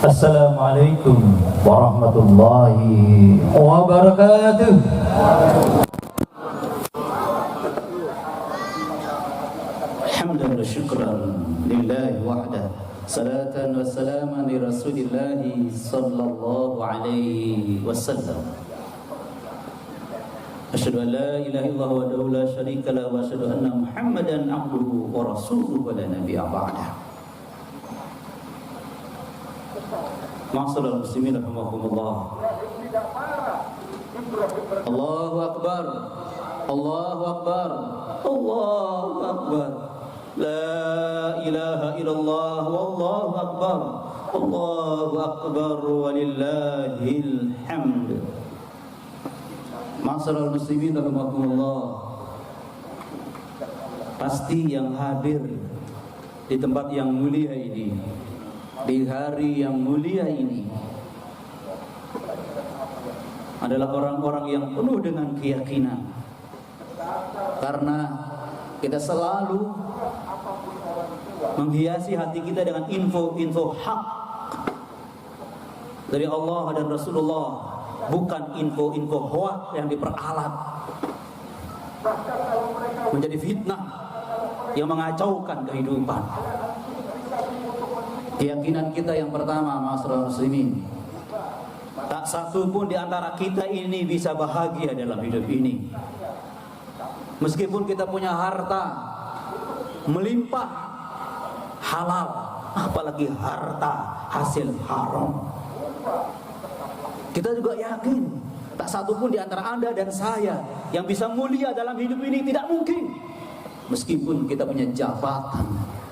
Assalamualaikum warahmatullahi wabarakatuh. Hamdan wa syukran lillahi wahdah, salatan wa salaman li rasulillahi sallallahu alaihi wasallam. Asyhadu an la ilaha illallah wahdahu la syarika lahu wa asyhadu anna Muhammadan abduhu wa rasuluhu wa la nabiyya ba'dahu. Ma'asyiral muslimin rahimakumullah. Allahu akbar. Allahu akbar. Allahu akbar. La ilaha illallah wallahu akbar. Allahu akbar walillahil hamd. Ma'asyiral muslimin rahimakumullah. Pasti yang hadir di tempat yang mulia ini, di hari yang mulia ini, adalah orang-orang yang penuh dengan keyakinan. Karena kita selalu menghiasi hati kita dengan info-info hak dari Allah dan Rasulullah, bukan info-info hoak yang diperalat menjadi fitnah yang mengacaukan kehidupan. Keyakinan kita yang pertama, ma'asyiral muslimin, tak satu pun di antara kita ini bisa bahagia dalam hidup ini. Meskipun kita punya harta melimpah halal, apalagi harta hasil haram. Kita juga yakin tak satu pun di antara Anda dan saya yang bisa mulia dalam hidup ini, tidak mungkin. Meskipun kita punya jabatan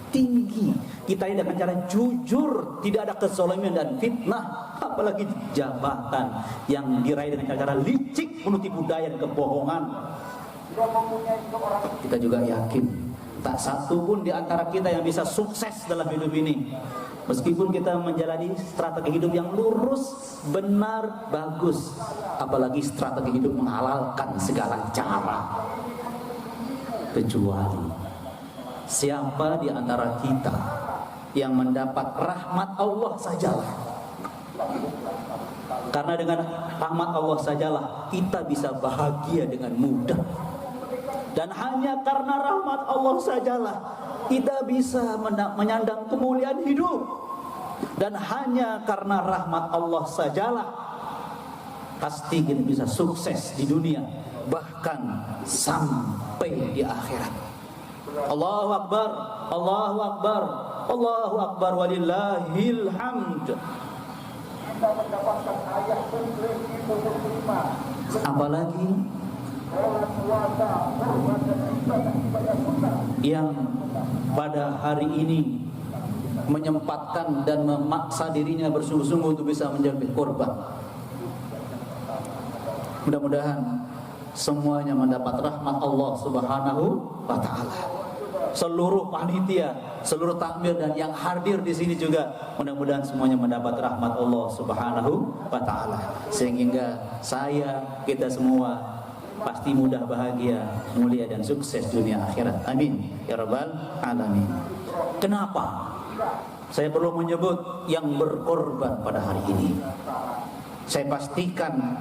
tinggi, kita ini dengan cara jujur, tidak ada kezaliman dan fitnah, apalagi jabatan yang diraih dengan cara licik, penuh tipu daya dan kebohongan. Kita juga yakin tak satu pun di antara kita yang bisa sukses dalam hidup ini, meskipun kita menjalani strategi hidup yang lurus, benar, bagus, apalagi strategi hidup menghalalkan segala cara. Kecuali siapa di antara kita yang mendapat rahmat Allah sajalah. Karena dengan rahmat Allah sajalah kita bisa bahagia dengan mudah. Dan hanya karena rahmat Allah sajalah kita bisa menyandang kemuliaan hidup. Dan hanya karena rahmat Allah sajalah pasti kita bisa sukses di dunia, bahkan sampai di akhirat. Allahu akbar, Allahu akbar, Allahu akbar walillahil hamd. Apalagi yang pada hari ini menyempatkan dan memaksa dirinya bersungguh-sungguh untuk bisa menjadi korban. Mudah-mudahan semuanya mendapat rahmat Allah Subhanahu wa taala. Seluruh panitia, seluruh takmir dan yang hadir di sini juga mudah-mudahan semuanya mendapat rahmat Allah Subhanahu wa taala, sehingga kita semua pasti mudah bahagia, mulia dan sukses dunia akhirat. Amin ya rabbal alamin. Kenapa saya perlu menyebut yang berkorban pada hari ini? Saya pastikan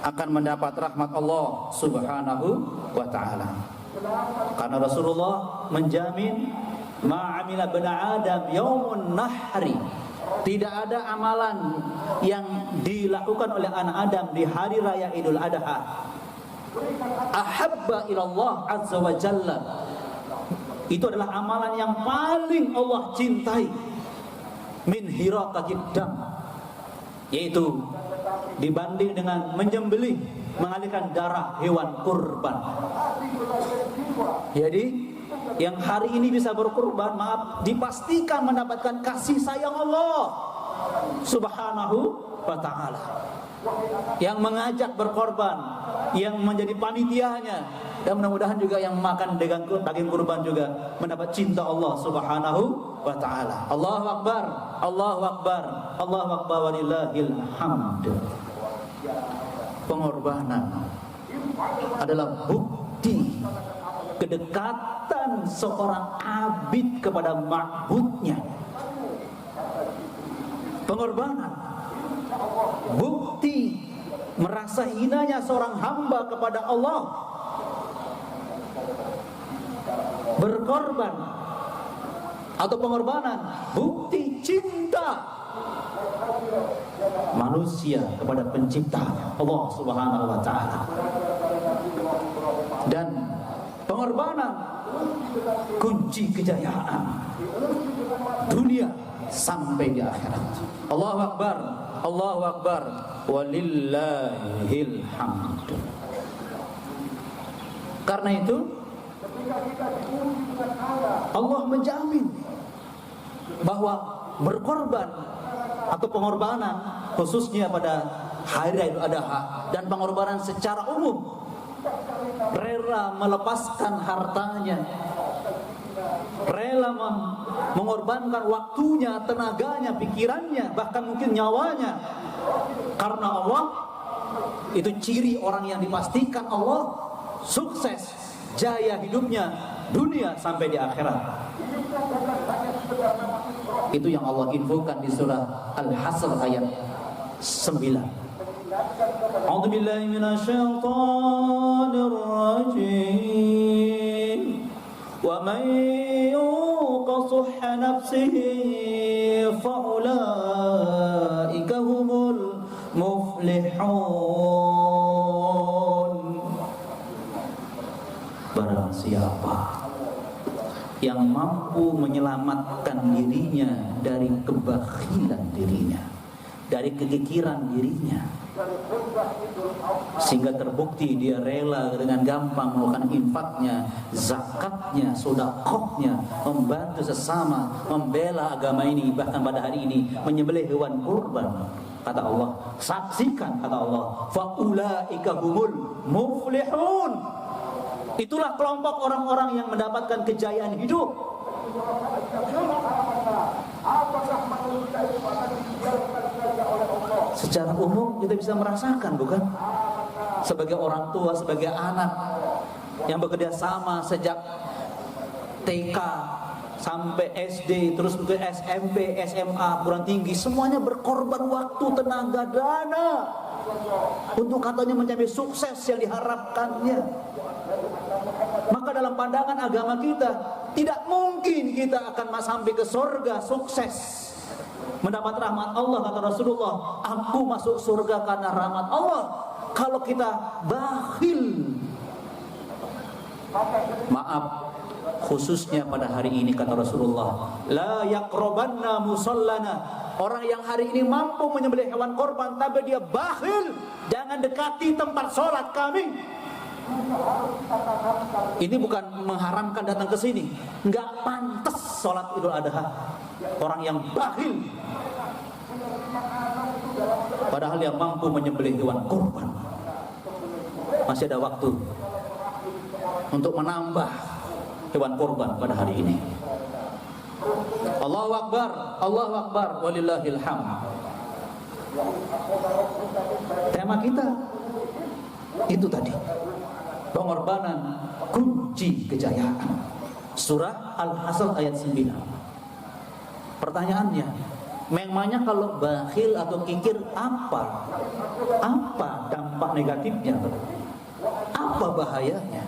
akan mendapat rahmat Allah Subhanahu wa taala. Karena Rasulullah menjamin ma'amila bena Adam yaumun nahri, tidak ada amalan yang dilakukan oleh anak Adam di hari raya Idul Adha ahabba ilallah azza wa jalla, itu adalah amalan yang paling Allah cintai, min hiraqatid dam, yaitu dibanding dengan menyembelih, mengalirkan darah hewan kurban. Jadi yang hari ini bisa berkurban, dipastikan mendapatkan kasih sayang Allah Subhanahu wa ta'ala, yang mengajak berkorban, yang menjadi panitianya, dan mudah-mudahan juga yang makan daging kurban juga mendapat cinta Allah Subhanahu wa ta'ala. Allahu akbar, Allahu akbar, Allahu akbar walillahil hamd. Pengorbanan adalah bukti kedekatan seorang abid kepada ma'budnya. pengorbanan, bukti merasa hinanya seorang hamba kepada Allah, berkorban atau pengorbanan, bukti cinta manusia kepada pencipta Allah Subhanahu wa taala. Dan pengorbanan kunci kejayaan dunia sampai di akhirat. Allahu akbar, Allahu akbar, walillahil hamd. Karena itu Allah menjamin bahwa berkorban atau pengorbanan khususnya pada hari Idul Adha dan pengorbanan secara umum, rela melepaskan hartanya, rela mengorbankan waktunya, tenaganya, pikirannya, bahkan mungkin nyawanya karena Allah, itu ciri orang yang dipastikan Allah sukses, jaya hidupnya dunia sampai di akhirat. Itu yang Allah infokan di surah Al-Hasr ayat 9. A'udzu billahi minasyaitonir rajim. Wa man yuqa shuhha nafsihi fa ulaika humul muflihun. Barang siapa yang mampu menyelamatkan dirinya dari kebakhilan dirinya, dari kekikiran dirinya, sehingga terbukti dia rela dengan gampang melakukan infaknya, zakatnya, sedekahnya, membantu sesama, membela agama ini, bahkan pada hari ini menyembelih hewan kurban. Kata Allah, saksikan, kata Allah, faulaika humul muflihun. Itulah kelompok orang-orang yang mendapatkan kejayaan hidup. Secara umum kita bisa merasakan, bukan? Sebagai orang tua, sebagai anak yang bekerja sama sejak TK sampai SD, terus ke SMP, SMA, perguruan tinggi, semuanya berkorban waktu, tenaga, dana untuk katanya mencapai sukses yang diharapkannya. Maka dalam pandangan agama kita, tidak mungkin kita akan sampai ke surga sukses, mendapat rahmat Allah. Kata Rasulullah, aku masuk surga karena rahmat Allah. Kalau kita bakhil, maaf, khususnya pada hari ini kata Rasulullah, la yaqrabanna musallana. Orang yang hari ini mampu menyembelih hewan korban tapi dia bakhil, jangan dekati tempat sholat kami. Ini bukan mengharamkan datang ke sini, nggak pantas sholat Idul Adha orang yang bakhil, padahal yang mampu menyembelih hewan kurban. Masih ada waktu untuk menambah hewan kurban pada hari ini. Allahu akbar, Allahu akbar, walillahil hamd. Tema kita itu tadi, pengorbanan kunci kejayaan. Surah Al-Hasr ayat 9. Pertanyaannya, memangnya kalau bakhil atau kikir apa dampak negatifnya? Apa bahayanya?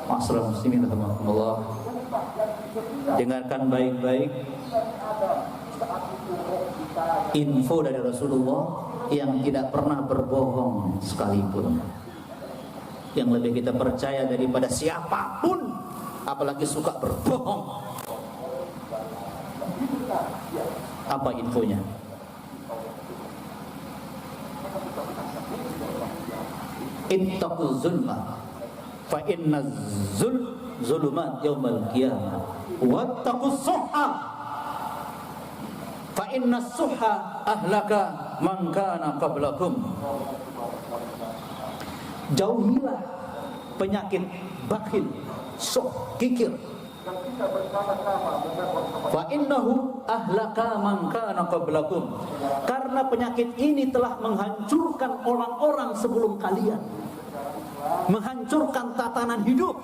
Masyaallah muslimin rahimakumullah, dengarkan baik-baik info dari Rasulullah yang tidak pernah berbohong sekalipun, yang lebih kita percaya daripada siapapun, apalagi suka berbohong. Apa infonya? Ittaquz zulma fa inna zulumat yaumal qiyamah wattaqus suhha fa inna suhha ahlaka man kana qablakum. Jauhilah penyakit bakhil, suh, kikir. Fa innahu ahlaka man kana qablakum. Karena penyakit ini telah menghancurkan orang-orang sebelum kalian, menghancurkan tatanan hidup.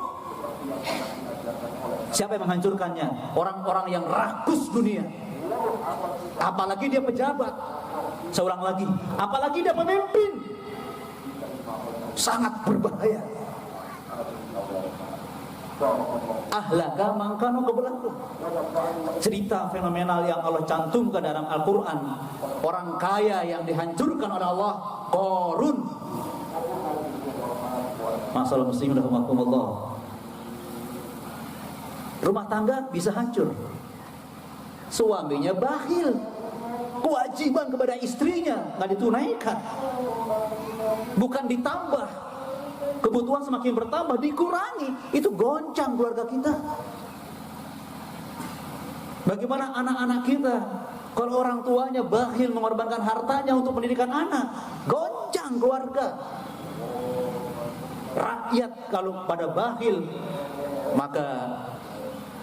Siapa yang menghancurkannya? Orang-orang yang rakus dunia, Apalagi dia pejabat. Seorang lagi, apalagi dia pemimpin. Sangat berbahaya. Ahlaka mangkanu qablakum. Cerita fenomenal yang Allah cantumkan dalam Al-Quran. Orang kaya yang dihancurkan oleh Allah, Qarun. Masalah muslimin rahimakumullah. Rumah tangga bisa hancur. Suaminya bakhil, kewajiban kepada istrinya nggak ditunaikan, bukan ditambah, kebutuhan semakin bertambah, dikurangi. Itu goncang keluarga kita. Bagaimana anak-anak kita kalau orang tuanya bakhil mengorbankan hartanya untuk pendidikan anak? Goncang keluarga. Rakyat kalau pada bakhil, maka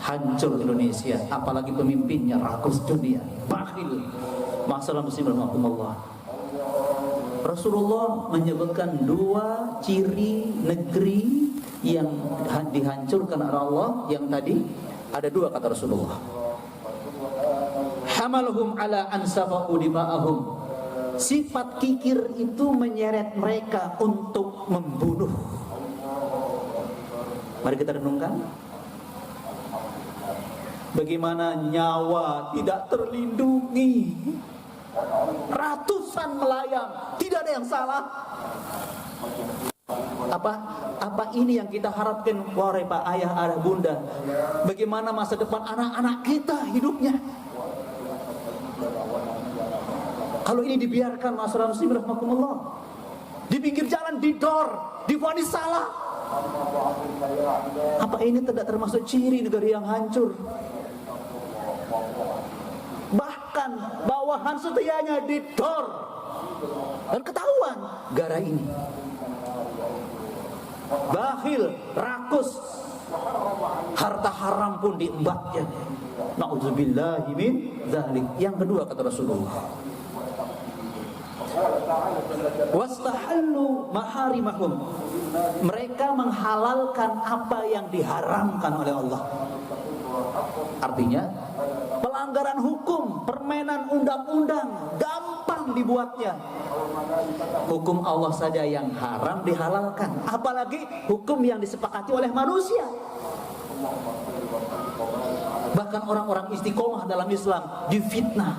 hancur Indonesia. Apalagi pemimpinnya rakus dunia, bakhil. Masalah muslim rahimakumullah. Rasulullah menyebutkan 2 ciri negeri yang dihancurkan oleh Allah. Yang tadi ada 2 kata Rasulullah. Hamalhum ala ansafa'u dima'ahum. Sifat kikir itu menyeret mereka untuk membunuh. Mari kita renungkan. Bagaimana nyawa tidak terlindungi. Ratusan melayang, tidak ada yang salah. Apa ini yang kita harapkan, wahai Pak Ayah, Ayah Bunda? Bagaimana masa depan anak-anak kita hidupnya? Kalau ini dibiarkan, masyarakat muslim rahimakumullah, di pinggir jalan didor, divonis salah. Apa ini tidak termasuk ciri negara yang hancur? Bahkan bawahan setianya didor dan ketahuan gara ini. Bakhil, rakus, harta haram pun diembatnya. Na'udzubillahi min dzalik. Yang kedua kata Rasulullah, wastahallu maharimahum. Mereka menghalalkan apa yang diharamkan oleh Allah. Artinya pelanggaran hukum, permainan undang-undang gampang dibuatnya. Hukum Allah saja yang haram dihalalkan, apalagi hukum yang disepakati oleh manusia. Bahkan orang-orang istiqomah dalam Islam difitnah.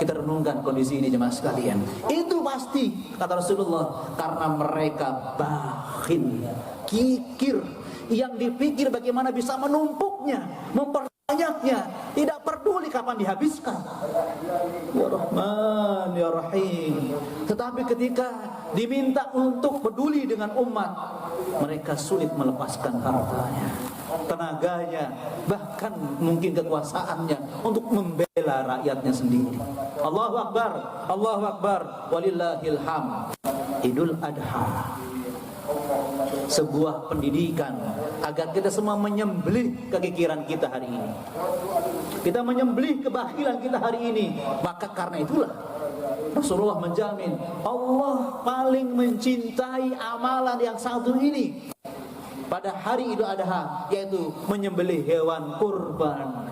Kita renungkan kondisi ini jemaah sekalian. Itu pasti kata Rasulullah karena mereka bakhil, kikir, yang dipikir bagaimana bisa menumpuknya, memperbanyaknya, tidak peduli kapan dihabiskan. Ya Rahman, Ya Rahim. Tetapi ketika diminta untuk peduli dengan umat, mereka sulit melepaskan hartanya, tenaganya, bahkan mungkin kekuasaannya untuk membela rakyatnya sendiri. Allahu Akbar, Allahu Akbar, walillahil hamd. Idul Adha, sebuah pendidikan agar kita semua menyembelih kekikiran kita hari ini. Kita menyembelih kebakhilan kita hari ini. Maka karena itulah Rasulullah menjamin Allah paling mencintai amalan yang satu ini pada hari Idul Adha, yaitu menyembelih hewan kurban.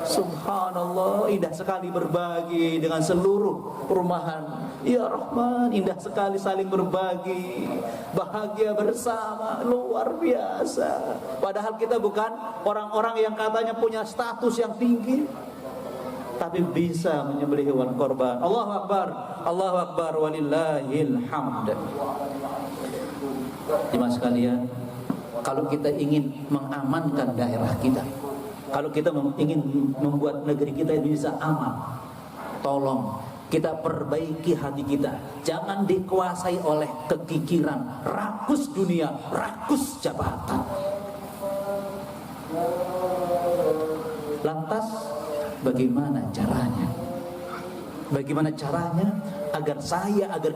Subhanallah, indah sekali berbagi dengan seluruh perumahan. Ya Rahman, indah sekali saling berbagi, bahagia bersama, luar biasa. Padahal kita bukan orang-orang yang katanya punya status yang tinggi, tapi bisa menyembelih hewan korban. Allahu Akbar, Allahu Akbar, walillahil hamd. Jemaah sekalian, kalau kita ingin mengamankan daerah kita, kalau kita ingin membuat negeri kita bisa aman, tolong kita perbaiki hati kita. Jangan dikuasai oleh kekikiran, rakus dunia, rakus jabatan. Lantas bagaimana caranya? Bagaimana caranya agar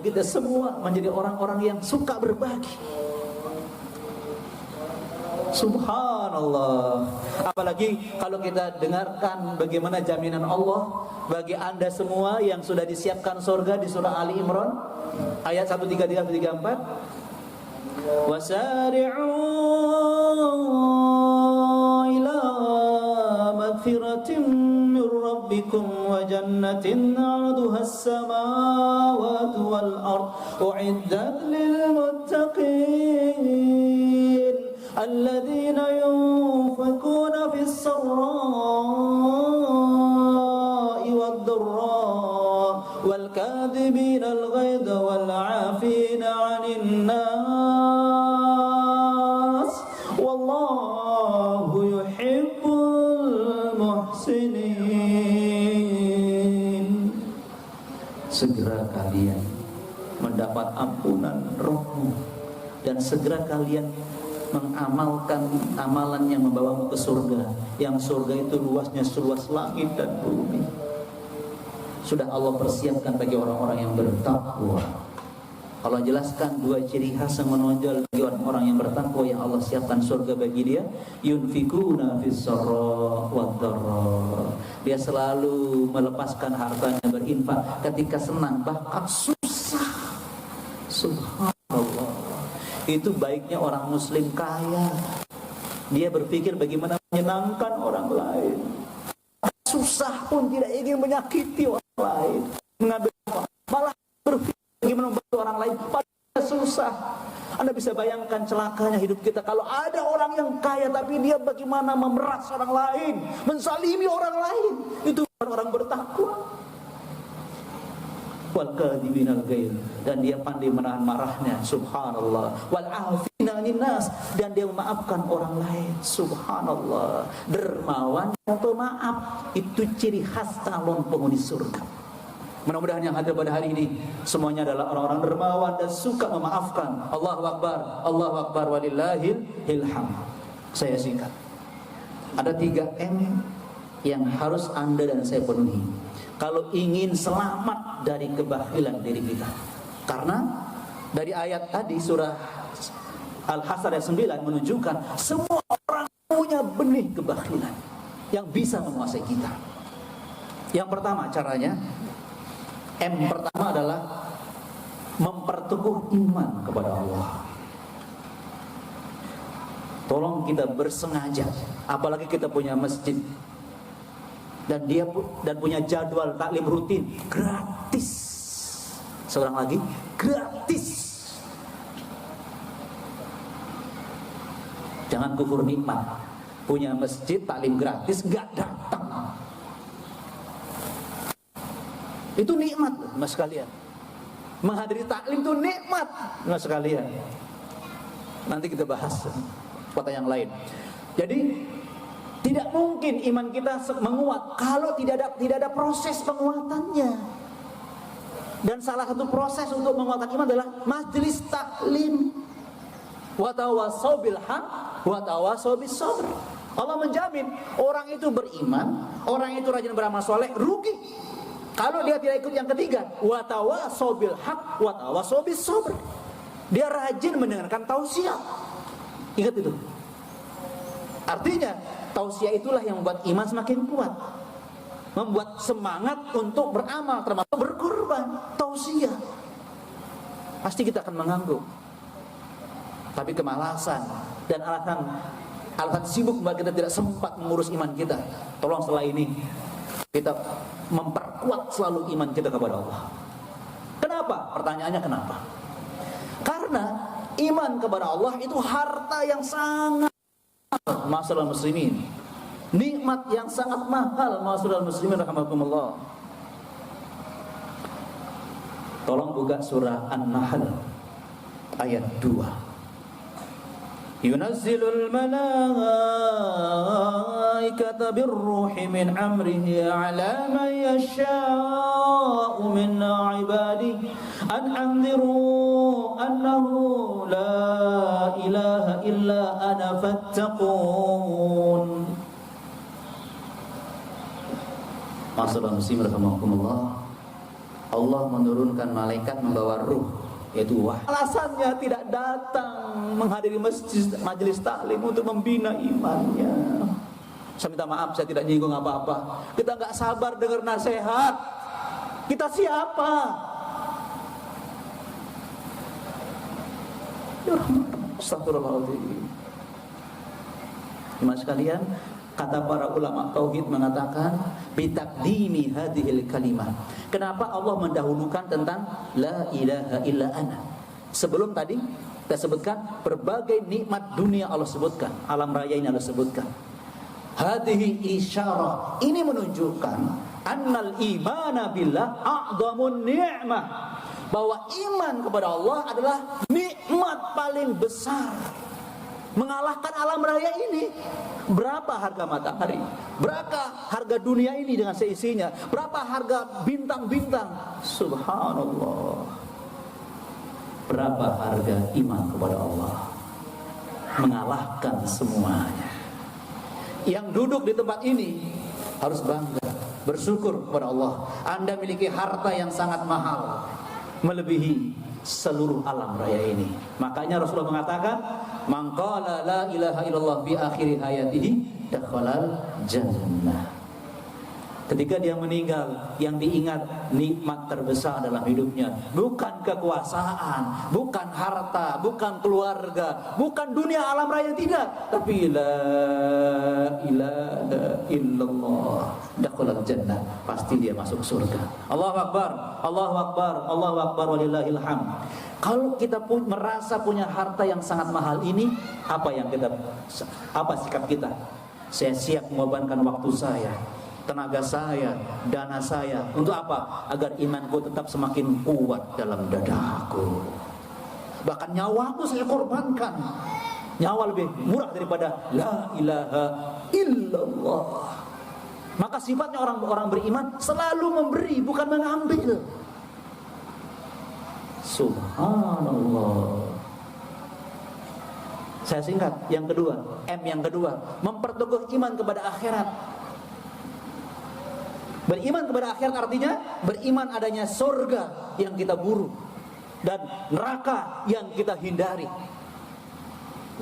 kita semua menjadi orang-orang yang suka berbagi? Subhanallah. Apalagi kalau kita dengarkan bagaimana jaminan Allah bagi anda semua yang sudah disiapkan surga di surah Ali Imran ayat 133-134. Wasari'u ila magfirati jannatin 'arduha as-samawati wal ard u'iddat lil muttaqin alladzina yunfiquna fis sarra'i wad dharra wal kadhibina al ghaidha wal 'afina 'anil nas wallahu yuhibbul muhsinin. Segera kalian mendapat ampunan Rohmu dan segera kalian mengamalkan amalan yang membawamu ke surga, yang surga itu luasnya seluas langit dan bumi. Sudah Allah persiapkan bagi orang-orang yang bertakwa. Allah jelaskan dua ciri khas yang menonjol bagi orang-orang yang bertakwa yang Allah siapkan surga bagi dia. Yunfikuna fis sarra wad dharra. Dia selalu melepaskan hartanya berinfak ketika senang bahkan susah. Subhanallah. Itu baiknya orang muslim kaya. Dia berpikir bagaimana menyenangkan orang lain. Susah pun tidak ingin menyakiti orang lain. Mengambil malah berpikir bagaimana membantu orang lain. Padahal susah. Anda bisa bayangkan celakanya hidup kita kalau ada orang yang kaya tapi dia bagaimana memeras orang lain, menzalimi orang lain. Itu bukan orang bertakwa. Wal kadhibina al-ghaidh, dan dia pandai menahan marahnya, subhanallah. Wal afina 'anil nas, dan dia memaafkan orang lain, subhanallah. Dermawan dan pemaaf, itu ciri khas calon penghuni surga. Mudah-mudahan yang hadir pada hari ini semuanya adalah orang-orang dermawan dan suka memaafkan. Allahu akbar walillahil hamd. Saya singkat. Ada 3M yang harus Anda dan saya penuhi kalau ingin selamat dari kebakhilan diri kita. Karena dari ayat tadi surah Al-Hasr ayat 9 menunjukkan semua orang punya benih kebakhilan yang bisa menguasai kita. Yang pertama caranya, M pertama adalah memperteguh iman kepada Allah. Tolong kita bersengaja, apalagi kita punya masjid dan dia punya jadwal taklim rutin gratis. Seorang lagi gratis. Jangan kufur nikmat. Punya masjid taklim gratis enggak datang. Itu nikmat, Mas sekalian. Menghadiri taklim itu nikmat, Mas sekalian. Nanti kita bahas kota yang lain. Jadi tidak mungkin iman kita menguat kalau tidak ada proses penguatannya. Dan salah satu proses untuk menguatkan iman adalah majelis taklim. Wa tawassaw bil haq wa tawassaw bis sabr. Allah menjamin orang itu beriman, orang itu rajin beramal soleh, rugi kalau dia tidak ikut yang ketiga, wa tawassaw bil haq wa tawassaw bis sabr. Dia rajin mendengarkan tausiah. Ingat itu. Artinya tausiah itulah yang membuat iman semakin kuat, membuat semangat untuk beramal, termasuk berkorban. Tausiah pasti kita akan mengangguk, tapi kemalasan dan alasan sibuk membuat kita tidak sempat mengurus iman kita. Tolong setelah ini kita memperkuat selalu iman kita kepada Allah. Kenapa? Pertanyaannya kenapa? Karena iman kepada Allah itu harta yang sangat masalah muslimin, nikmat yang sangat mahal masalah muslimin rahimakumullah. Tolong buka surah An-Nahl ayat 2. Yunazzilul malaikata birruhi min amrihi ala man yasha'u min ibadihi an anziru annahu la ilaha illa ana fattaqun. Masalah muslim rahimakumullah, Allah menurunkan malaikat membawa ruh, yaitu wahyu. Alasannya tidak datang menghadiri majelis taklim untuk membina imannya. Saya minta maaf, saya tidak nyinggung apa-apa. Kita nggak sabar dengar nasihat. Kita siapa? Astagfirullahaladzim. Teman sekalian, Kata para ulama tauhid mengatakan bitakdimi hadhil kalimah. Kenapa Allah mendahulukan tentang la ilaha illa ana? Sebelum tadi kita sebutkan berbagai nikmat dunia Allah sebutkan, alam raya ini Allah sebutkan. Hadhihi isyarah, ini menunjukkan annal imana billah a'dhamun ni'mah, bahwa iman kepada Allah adalah nikmat paling besar, mengalahkan alam raya ini. Berapa harga matahari? Berapa harga dunia ini dengan seisinya? Berapa harga bintang-bintang? Subhanallah. Berapa harga iman kepada Allah? Mengalahkan semuanya. Yang duduk di tempat ini harus bangga, bersyukur kepada Allah. Anda memiliki harta yang sangat mahal, melebihi seluruh alam raya ini. Makanya Rasulullah mengatakan, "Man qala la ilaha illallah fi akhir hayatihi dakhalal jannah." Ketika dia meninggal, yang diingat nikmat terbesar dalam hidupnya bukan kekuasaan, bukan harta, bukan keluarga, bukan dunia alam raya, tidak, tapi la ilaha illallah dakhalal jannah, pasti dia masuk surga. Allahu akbar, Allahu akbar, Allahu akbar walillahil hamd. Kalau kita merasa punya harta yang sangat mahal ini, apa sikap kita? Saya siap mengorbankan waktu saya, tenaga saya, dana saya, untuk apa? Agar imanku tetap semakin kuat dalam dadaku. Bahkan nyawaku saya korbankan. Nyawa lebih murah daripada la ilaha illallah. Maka sifatnya orang-orang beriman selalu memberi, bukan mengambil. Subhanallah. Saya singkat, yang kedua, M yang kedua, memperteguh iman kepada akhirat. Beriman kepada akhirat artinya beriman adanya surga yang kita buru dan neraka yang kita hindari.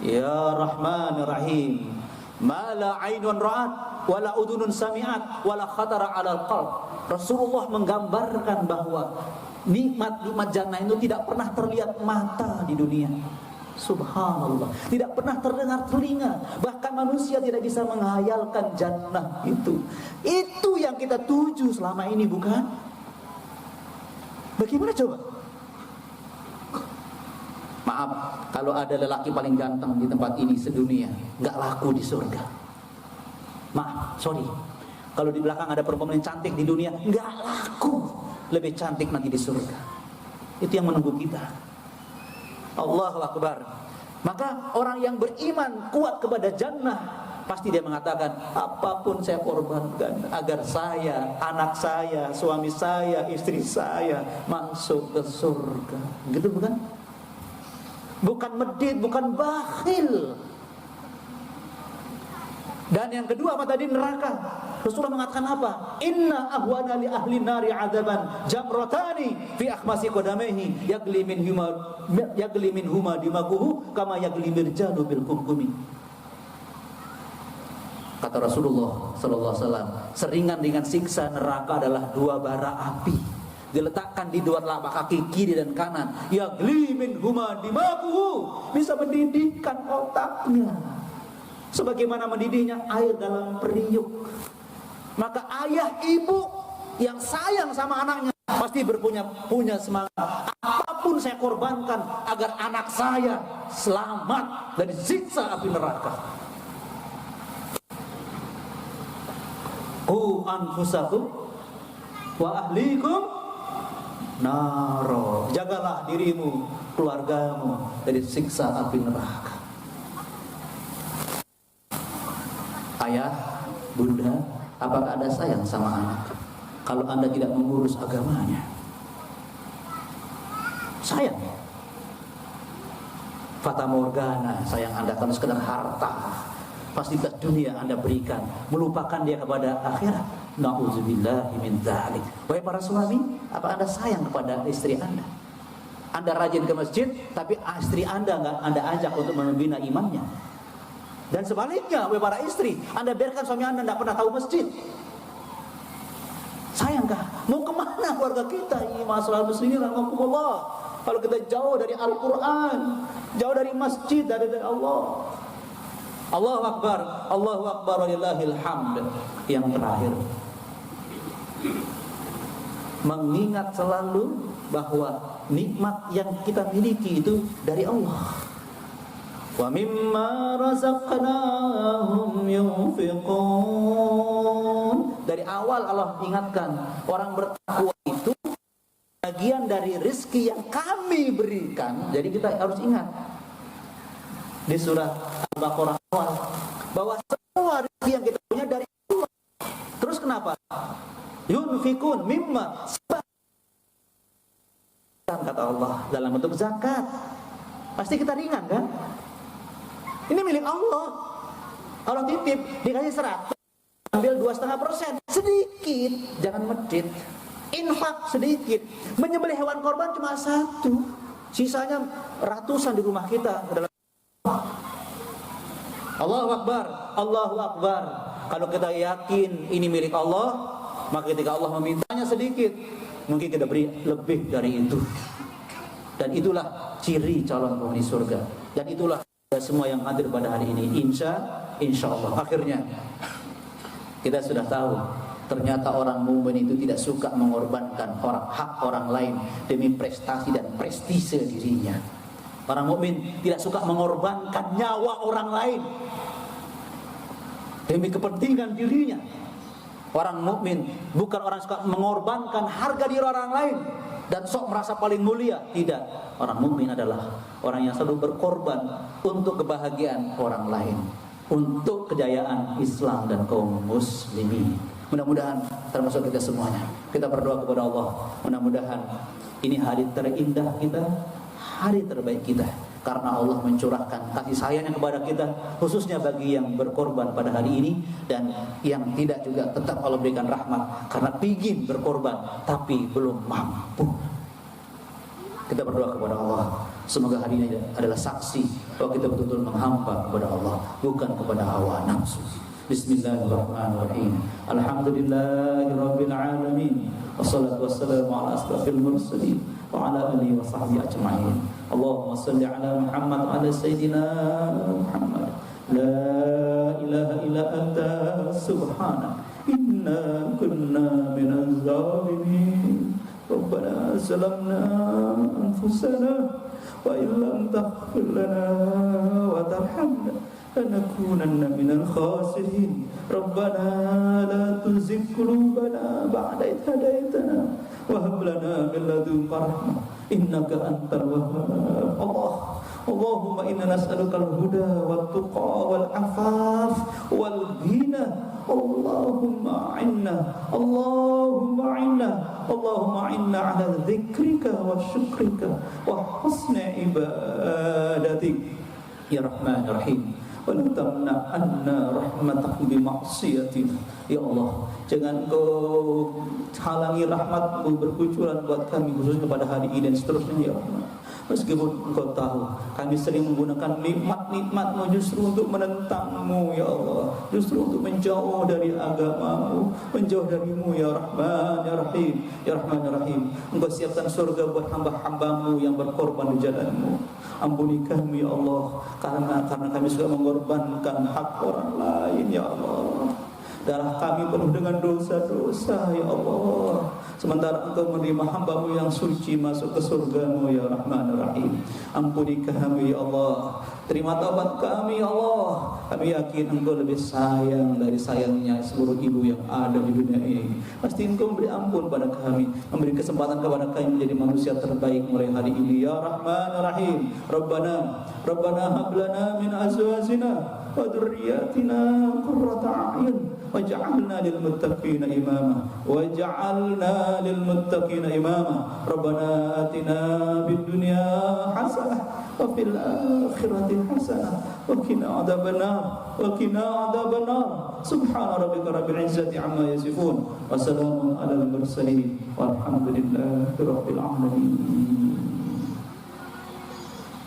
Ya Rahman Rahim, ma la ainun ra'at wala udunun sami'at wala khatara 'alal qalb. Rasulullah menggambarkan bahwa nikmat-nikmat jannah itu tidak pernah terlihat mata di dunia. Subhanallah, tidak pernah terdengar telinga, bahkan manusia tidak bisa menghayalkan jannah itu. Itu yang kita tuju selama ini, bukan? Bagaimana coba? Maaf, kalau ada lelaki paling ganteng di tempat ini sedunia, nggak laku di surga. Maaf, sorry. Kalau di belakang ada perempuan yang cantik di dunia, nggak laku, lebih cantik nanti di surga. Itu yang menunggu kita. Allahu akbar. Maka orang yang beriman kuat kepada jannah, pasti dia mengatakan, apapun saya korbankan agar saya, anak saya, suami saya, istri saya masuk ke surga. Gitu bukan? Bukan medit, bukan bakhil. Dan yang kedua apa tadi? Neraka. Rasulullah mengatakan apa? Inna ahwana li ahli nari adaban jamratani fi akhmasi qadamaihi yagli min huma dimaguhu kama yagli mirjanu bil kumkumi. Kata Rasulullah sallallahu alaihi wasallam, seringan dengan siksa neraka adalah dua bara api diletakkan di dua telapak kaki kiri dan kanan. Yagli min huma dimaguhu, bisa mendidihkan otaknya sebagaimana mendidihnya air dalam periuk. Maka ayah ibu yang sayang sama anaknya pasti punya semangat. Apapun saya korbankan agar anak saya selamat dari siksa api neraka. Qu anfusakum wa ahlikum naro. Jagalah dirimu, keluargamu dari siksa api neraka. Ayah, bunda, apakah Anda sayang sama anak? Kalau Anda tidak mengurus agamanya, sayang. Fata morgana sayang Anda, kalau sekedar harta, fasilitas dunia Anda berikan, melupakan dia kepada akhirat. Na'udzubillahi min dzalik. Wahai para suami, apa Anda sayang kepada istri Anda? Anda rajin ke masjid, tapi istri Anda enggak Anda ajak untuk membina imannya. Dan sebaliknya, wahai para istri, Anda biarkan suami Anda tidak pernah tahu masjid. Sayangkah? Mau kemana keluarga kita? Ini masalah muslimin rahmatullah. Kalau kita jauh dari Al-Quran, jauh dari masjid, dari Allah. Allahu Akbar, Allahu Akbar, walillahil hamd. Yang terakhir, mengingat selalu bahwa nikmat yang kita miliki itu dari Allah. Wa mimma razaqnahum yunfiqun. Dari awal Allah ingatkan, orang bertakwa itu bagian dari rezeki yang kami berikan. Jadi kita harus ingat di surah Al-Baqarah awal bahwa semua rezeki yang kita punya dari Allah. Terus kenapa? Yunfikun mimma, kata Allah, dalam bentuk zakat. Pasti kita ringan kan? Ini milik Allah. Allah titip, dikasih 100, ambil 2,5%, sedikit, jangan medit. Infak sedikit, menyembelih hewan korban cuma 1, sisanya ratusan di rumah kita. Allahu Akbar, Allahu Akbar. Kalau kita yakin ini milik Allah, maka ketika Allah memintanya sedikit, mungkin kita beri lebih dari itu. Dan itulah ciri calon penghuni surga. Dan itulah semua yang hadir pada hari ini. Insya Allah. Akhirnya kita sudah tahu, ternyata orang mukmin itu tidak suka mengorbankan hak orang lain demi prestasi dan prestise dirinya. Orang mukmin tidak suka mengorbankan nyawa orang lain demi kepentingan dirinya. Orang mukmin bukan orang suka mengorbankan harga diri orang lain dan sok merasa paling mulia. Tidak. Orang mukmin adalah orang yang selalu berkorban untuk kebahagiaan orang lain, untuk kejayaan Islam dan kaum muslimin. Mudah-mudahan termasuk kita semuanya. Kita berdoa kepada Allah, mudah-mudahan ini hari terindah kita, hari terbaik kita, karena Allah mencurahkan kasih sayangnya kepada kita, khususnya bagi yang berkorban pada hari ini, dan yang tidak juga tetap Allah berikan rahmat karena ingin berkorban tapi belum mampu. Kita berdoa kepada Allah, semoga hari ini adalah saksi bahwa kita betul-betul menghamba kepada Allah, bukan kepada hawa nafsu. Bismillahirrahmanirrahim. Alhamdulillahirabbil alamin. Wassalatu wassalamu ala asrafil mursalin wa ala alihi wa sahbihi ajma'in. Allahumma shalli ala Muhammad wa ala sayyidina Muhammad. La ilaha illa anta subhanaka inna kunna minaz zalimin. Rabbana zalamna anfusana wa illam taghfir lana wa tarhamna lanakunanna minal khasirin. Rabbana la tuzigh qulubana ba'da idh hadaytana wa hab lana min ladunka rahmah innaka antal wahhab. Allahumma inna nas'aluka al-huda wat tuqa wal afaf wal ghina. Allahumma inna ala dzikrika wa syukrika wa husni ibadatik ya Rahman Rahim. Wa la tamna anna rahmatak bi ma'siyatina. Ya Allah, jangan kau halangi rahmat-Mu berkucuran buat kami, khususnya pada hari ini dan seterusnya ya Allah. Meskipun Engkau tahu kami sering menggunakan nikmat-Mu justru untuk menentang-Mu ya Allah, justru untuk menjauh dari agama-Mu, menjauh dari-Mu ya Rahman ya Rahim. Ya Rahman ya Rahim, Engkau siapkan surga buat hamba-hamba-Mu yang berkorban di jalan-Mu. Ampuni kami ya Allah, karena kami suka mengorbankan hak orang lain ya Allah. Darah kami penuh dengan dosa-dosa ya Allah, sementara Engkau menerima hamba-Mu yang suci masuk ke surga-Mu ya Rahman Rahim. Ampuni kami ya Allah, terima taubat kami ya Allah. Kami yakin Engkau lebih sayang dari sayangnya seluruh ibu yang ada di dunia ini. Pasti Engkau memberi ampun pada kami, memberi kesempatan kepada kami menjadi manusia terbaik mulai hari ini ya Rahman Rahim. Rabbana hab lana min azwajina wa dzurriyyatina qurrata a'yun waj'alna lil muttaqina imama Rabbana atina fid dunya hasanah wa fil akhirati hasanah wa qina adzabannar subhana rabbika rabbil izzati amma yasifun wa salamun alal mursalin walhamdulillahi rabbil alamin.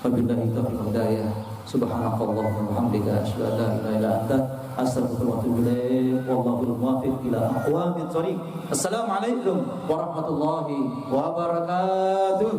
Wabillahi taufiq wal hidayah. Subhanakallahumma wa bihamdika asyhadu an la ilaha illa anta astaghfiruka wa atubu ilaik. Wallahul muwaffiq ila aqwamit thoriq. Assalamualaikum warahmatullahi wabarakatuh.